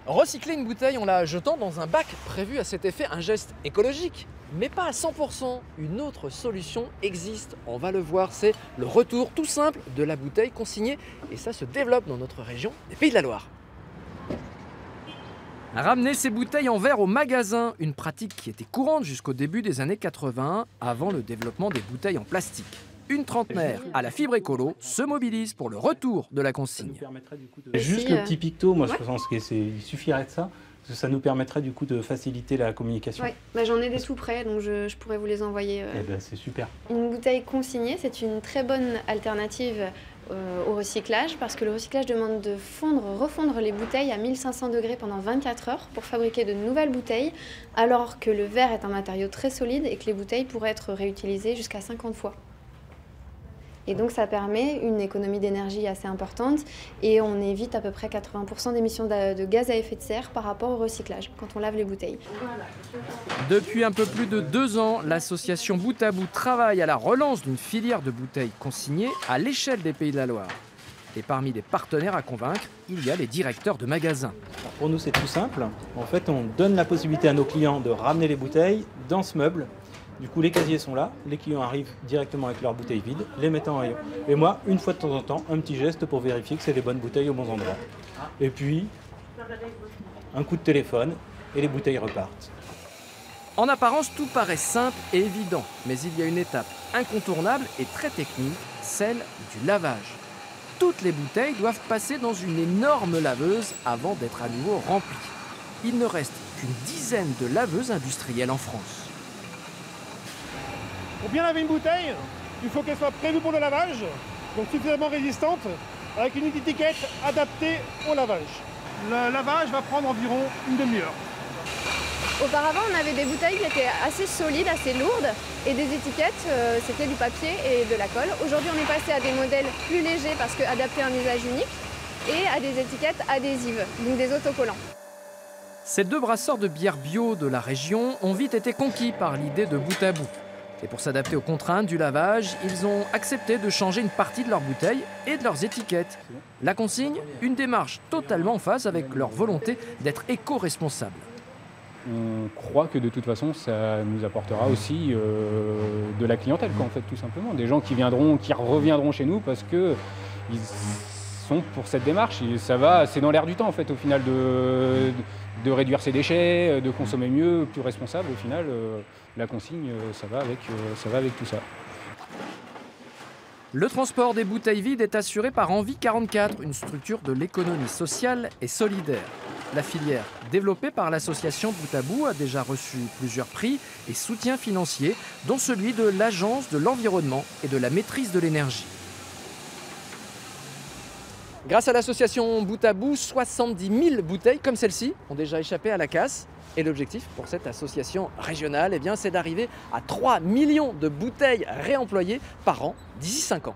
Recycler une bouteille en la jetant dans un bac prévu à cet effet, un geste écologique, mais pas à 100%. Une autre solution existe, on va le voir, c'est le retour tout simple de la bouteille consignée et ça se développe dans notre région des Pays de la Loire. Ramener ses bouteilles en verre au magasin, une pratique qui était courante jusqu'au début des années 80, avant le développement des bouteilles en plastique. Une trentenaire à la fibre écolo se mobilise pour le retour de la consigne. Juste le petit picto, moi je pense qu'il suffirait de ça, parce que ça nous permettrait du coup de faciliter la communication. Oui, j'en ai des tout prêts, donc je pourrais vous les envoyer. Eh ben, c'est super. Une bouteille consignée, c'est une très bonne alternative au recyclage, parce que le recyclage demande de refondre les bouteilles à 1500 degrés pendant 24 heures pour fabriquer de nouvelles bouteilles, alors que le verre est un matériau très solide et que les bouteilles pourraient être réutilisées jusqu'à 50 fois. Et donc ça permet une économie d'énergie assez importante et on évite à peu près 80% d'émissions de gaz à effet de serre par rapport au recyclage quand on lave les bouteilles. Depuis un peu plus de 2 ans, l'association Bout à Bout travaille à la relance d'une filière de bouteilles consignées à l'échelle des Pays de la Loire. Et parmi les partenaires à convaincre, il y a les directeurs de magasins. Pour nous c'est tout simple, en fait on donne la possibilité à nos clients de ramener les bouteilles dans ce meuble. Du coup, les casiers sont là, les clients arrivent directement avec leurs bouteilles vides, les mettent en rayon. Et moi, une fois de temps en temps, un petit geste pour vérifier que c'est les bonnes bouteilles aux bons endroits. Et puis, un coup de téléphone et les bouteilles repartent. En apparence, tout paraît simple et évident, mais il y a une étape incontournable et très technique, celle du lavage. Toutes les bouteilles doivent passer dans une énorme laveuse avant d'être à nouveau remplies. Il ne reste qu'une dizaine de laveuses industrielles en France. Pour bien laver une bouteille, il faut qu'elle soit prévue pour le lavage, donc suffisamment résistante, avec une étiquette adaptée au lavage. Le lavage va prendre environ une demi-heure. Auparavant, on avait des bouteilles qui étaient assez solides, assez lourdes, et des étiquettes, c'était du papier et de la colle. Aujourd'hui, on est passé à des modèles plus légers parce qu'adaptés à un usage unique, et à des étiquettes adhésives, donc des autocollants. Ces 2 brasseurs de bière bio de la région ont vite été conquis par l'idée de Bout à Bout. Et pour s'adapter aux contraintes du lavage, ils ont accepté de changer une partie de leurs bouteilles et de leurs étiquettes. La consigne, une démarche totalement en phase avec leur volonté d'être éco-responsables. On croit que de toute façon, ça nous apportera aussi de la clientèle, quoi, en fait, tout simplement. Des gens qui reviendront chez nous parce qu'ils sont pour cette démarche. Et c'est dans l'air du temps, en fait, au final, de réduire ses déchets, de consommer mieux, plus responsable. Au final, la consigne, ça va avec tout ça. Le transport des bouteilles vides est assuré par Envie 44, une structure de l'économie sociale et solidaire. La filière, développée par l'association Bout à Bout, a déjà reçu plusieurs prix et soutiens financiers, dont celui de l'Agence de l'environnement et de la maîtrise de l'énergie. Grâce à l'association Bout à Bout, 70 000 bouteilles comme celle-ci ont déjà échappé à la casse. Et l'objectif pour cette association régionale, c'est d'arriver à 3 millions de bouteilles réemployées par an d'ici 5 ans.